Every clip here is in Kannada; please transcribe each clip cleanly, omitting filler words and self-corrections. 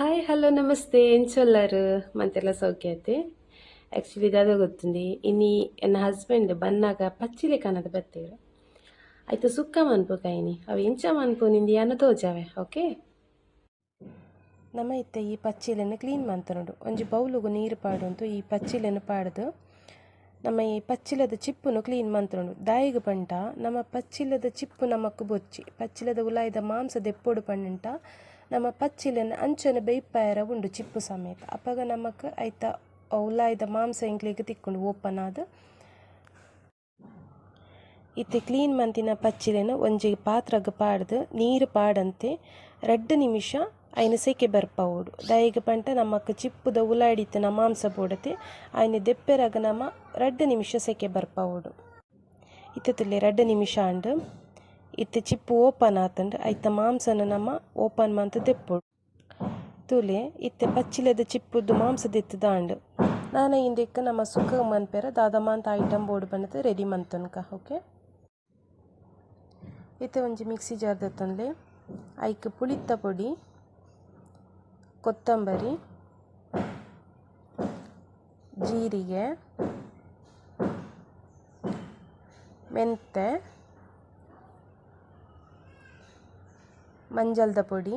హాయ్ హలో నమస్తే ఏం చొల్లారు మంತೆಲ್ಲ ಸೌಖ್ಯ ಐತೆ ಆ್ಯಕ್ಚುಲಿ ಇದಾದ ಗೊತ್ತುಂಡಿ ಇನ್ನಿ ಎನ್ನ ಹಸ್ಬೆಂಡ್ ಬನ್ನಾಗ ಪಚ್ಚಿಲೆ ಕನ್ನಡ ಬತ್ತೇರು ಆಯ್ತು ಸುಕ್ಕ ಮನ್ಪು ಕೈನಿ ಅವು ಎಂಚ ಮನ್ಪು ನಿಂದಿ ಅನ್ನ ತೋಜಾವೆ ಓಕೆ ನಮ್ಮ ಇತ್ತ ಈ ಪಚ್ಚಿಲೆನ ಕ್ಲೀನ್ ಮಂತನೋಡು ಒಂಜಿ ಬೌಲುಗು ನೀರು ಪಾಡುಂತು ಈ ಪಚ್ಚಿಲೆನ ಪಾಡ್ದು ನಮ್ಮ ಈ ಪಚ್ಚಿಲದ ಚಿಪ್ಪುನು ಕ್ಲೀನ್ ಮಂತನೋಡು ದಾಯಿಗೆ ಪಂಟ ನಮ್ಮ ಪಚ್ಚಿಲದ ಚಿಪ್ಪು ನಮಕ್ ಬೊಚ್ಚಿ ಪಚ್ಚಿಲದ ಉಲಾಯ್ದ ಮಾಂಸ ದೆಪ್ಪೊಡು ಪಂಡುಂಟ ನಮ್ಮ ಪಚ್ಚಿಲೆನ ಅಂಚನೆ ಬೇಯ್ಪಾಯರ ಉಂಡು ಚಿಪ್ಪು ಸಮೇತ ಅಪ್ಪಾಗ ನಮಕ್ ಐತ ಉಲಾಯ್ದ ಮಾಂಸ ಎಂಕ್ಲಿಗೆ ತಿಕ್ಕೊಂಡು ಓಪನ್ ಆದ ಇತ್ತೆ ಕ್ಲೀನ್ ಮಂತಿನ ಪಚ್ಚಿಲೆನ ಒಂಜಿ ಪಾತ್ರಗ್ ಪಾಡ್ದು ನೀರು ಪಾಡಂತೆ 2 ನಿಮಿಷ ಐನ ಸೆಕೆ ಬರ್ಪವುಡು ದೈಗೆ ಪಂಟ ನಮಕ್ ಚಿಪ್ಪುದ ಉಲಾಡಿತನ ಮಾಂಸ ಬೋಡತೆ ಐನ ದೆಪ್ಪೆರಾಗ ನಮ 2 ನಿಮಿಷ ಸೆಕೆ ಬರ್ಪವುಡು ಇತ್ತೆ ತುಲ್ಲೆ 2 ನಿಮಿಷ ಅಂಡು ಇತ್ತೆ ಚಿಪ್ಪು ಓಪನ್ ಆತಂಡು ಐತ ಮಾಂಸನ ನಮ್ಮ ಓಪನ್ ಮಂತ್ ದೆಪ್ಪೊಡು ತುಲೆ ಇತ್ತೆ ಪಚ್ಚಿಲೆದ ಚಿಪ್ಪುದು ಮಾಂಸ ದೆತ್ತದಾಂಡು ನಾನು ಇಂದೆಕ್ಕ ನಮ್ಮ ಸುಕ್ಕ ಮನ್ಪೆರ ದಾದ ಮಂತ್ ಐಟಮ್ ಬೋರ್ಡ್ ಬಂದದ್ದು ರೆಡಿ ಮಂತನ್ಕ ಓಕೆ ಇತ್ತೆ ಒಂಜಿ ಮಿಕ್ಸಿ ಜಾರ್ ದತ್ತಂಡ್ಲೆ ಐಕ್ ಪುಳಿತ್ತ ಪೊಡಿ ಕೊತ್ತಂಬರಿ ಜೀರಿಗೆ ಮೆಂತೆ ಮಂಜಲ್ದ ಪೊಡಿ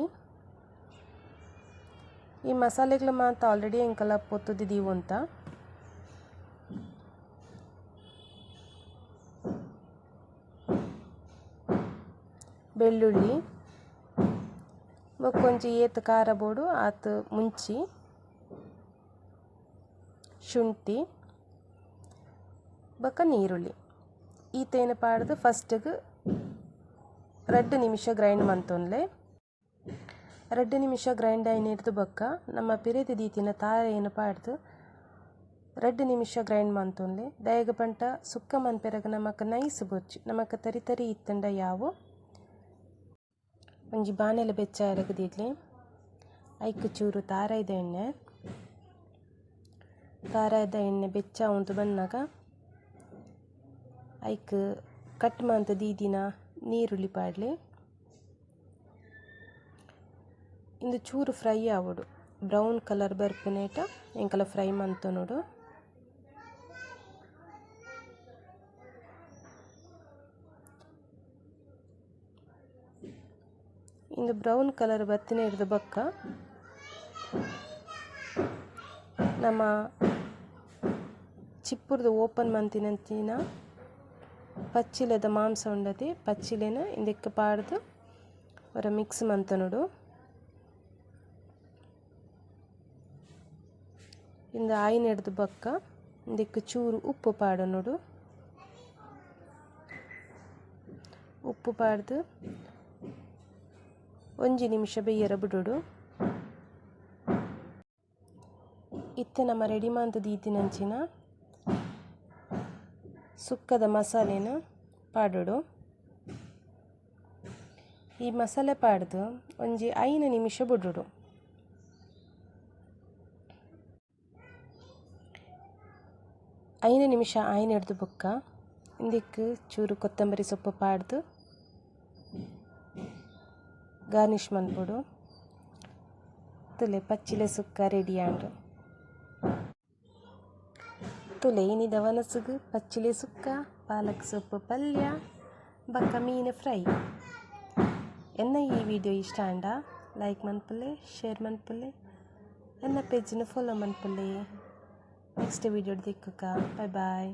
ಈ ಮಸಾಲೆಗಳು ಮಾತ್ರ ಆಲ್ರೆಡಿ ಎಂಕಲ್ಲ ಪೊತ್ತುದಿದೀವು ಅಂತ ಬೆಳ್ಳುಳ್ಳಿ ಮೊಕ್ಕೊಂಜಿ ಏತ್ ಖಾರ ಬೋಡು ಆತು ಮುಂಚಿ ಶುಂಠಿ ಬೊಕ್ಕ ನೀರುಳ್ಳಿ ಈತೇನು ಪಾಡ್ದು ಫಸ್ಟಿಗೆ 2 ನಿಮಿಷ ಗ್ರೈಂಡ್ ಮಂತೊನ್ಲೆ 2 ನಿಮಿಷ ಗ್ರೈಂಡ್ ಆಯ್ನಿಡ್ದು ಬೊಕ್ಕ ನಮ್ಮ ಪಿರೆದು ದೀತಿನ ತಾರೆ ಏನು ಪಾಡ್ದು 2 ನಿಮಿಷ ಗ್ರೈಂಡ್ ಮಂತೊನ್ಲೆ ದಯಗ ಪಂಟ ಸುಕ್ಕ ಮನ್ಪೆರಗ ನಮಕ್ ನೈಸ್ ಬೊಚ್ಚಿ ನಮಕ್ ತರಿ ತರಿ ಇತ್ತಂಡ ಯಾವು ಒಂಜಿ ಬಾಣಲೆ ಬೆಚ್ಚ ಎರಗದಿಡ್ಲಿ ಐಕ್ ಚೂರು ತಾರಾಯ್ದ ಎಣ್ಣೆ ಬೆಚ್ಚ ಉಂತು ಬನ್ನಾಗ ಐಕ್ ಕಟ್ ಮಂತ ದೀದಿನ ನೀರುಳ್ಳಿ ಪಾಡ್ಲಿ ಇಂದು ಚೂರು ಫ್ರೈ ಆವಡು ಬ್ರೌನ್ ಕಲರ್ ಬರ್ಪುನೇಟ ಎಂಕಲ ಫ್ರೈ ಮಂತನೋಡು ಇಂದು ಬ್ರೌನ್ ಕಲರ್ ಬತ್ತಿನ ಹಿಡ್ದು ಬೊಕ್ಕ ನಮ್ಮ ಚಿಪ್ಪುರ್ದು ಓಪನ್ ಮಂತಿನಂಚಿನ ಪಚ್ಚಿಲೆದ ಮಾಂಸ ಉಂಡತೆ ಪಚ್ಚಿಲೆನ ಇಂದೆಕ್ಕ ಪಾಡ್ದು ಅವರ ಮಿಕ್ಸ್ ಮಂತನೋಡು ಇಂದ ಆಯ್ನ ಹಿಡ್ದು ಬೊಕ್ಕ ಇಂದೆಕ್ಕ ಚೂರು ಉಪ್ಪು ಪಾಡನೋಡು ಉಪ್ಪು ಪಾಡ್ದು 1 ನಿಮಿಷ ಬೇಯರ ಬಿಡೋಡು ಇತ್ತೆ ನಮ್ಮ ರೆಡಿ ಮಂತ್ ದೀತಿನಂಚಿನ ಸುಕ್ಕದ ಮಸಾಲೆನ ಪಾಡೋಡು ಈ ಮಸಾಲೆ ಪಾಡ್ದು ಒಂಜಿ 5 ನಿಮಿಷ ಬಿಡೋಡು 5 ನಿಮಿಷ ಆಯ್ನ ಹಿಡ್ದು ಬೊಕ್ಕ ಇಂದೆಕ್ ಚೂರು ಕೊತ್ತಂಬರಿ ಸೊಪ್ಪು ಪಾಡ್ದು ಗಾರ್ನಿಷ್ ಮನ್ಪೊಡು ತುಲೆ ಪಚ್ಚಿಲೆ ಸುಕ್ಕ ರೆಡಿ ಆಂಡು ತುಲೆ ಇನಿದ ವನಸುಗು ಪಚ್ಚಿಲೆ ಸುಕ್ಕ ಪಾಲಕ್ ಸೊಪ್ಪು ಪಲ್ಯ ಬಕ್ಕ ಮೀನು ಫ್ರೈ ಎನ್ನ ಈ ವಿಡಿಯೋ ಇಷ್ಟ ಆಂಡ ಲೈಕ್ ಮನ್ಪುಲೆ ಶೇರ್ ಮನ್ಪುಲೆ ಎನ್ನ ಪೇಜ್ನ ಫಾಲೋ ಮನ್ಪುಲೆ ನೆಕ್ಸ್ಟ್ ವಿಡಿಯೋ ದಿಕ್ಕುಕ ಬಾಯ್ ಬಾಯ್.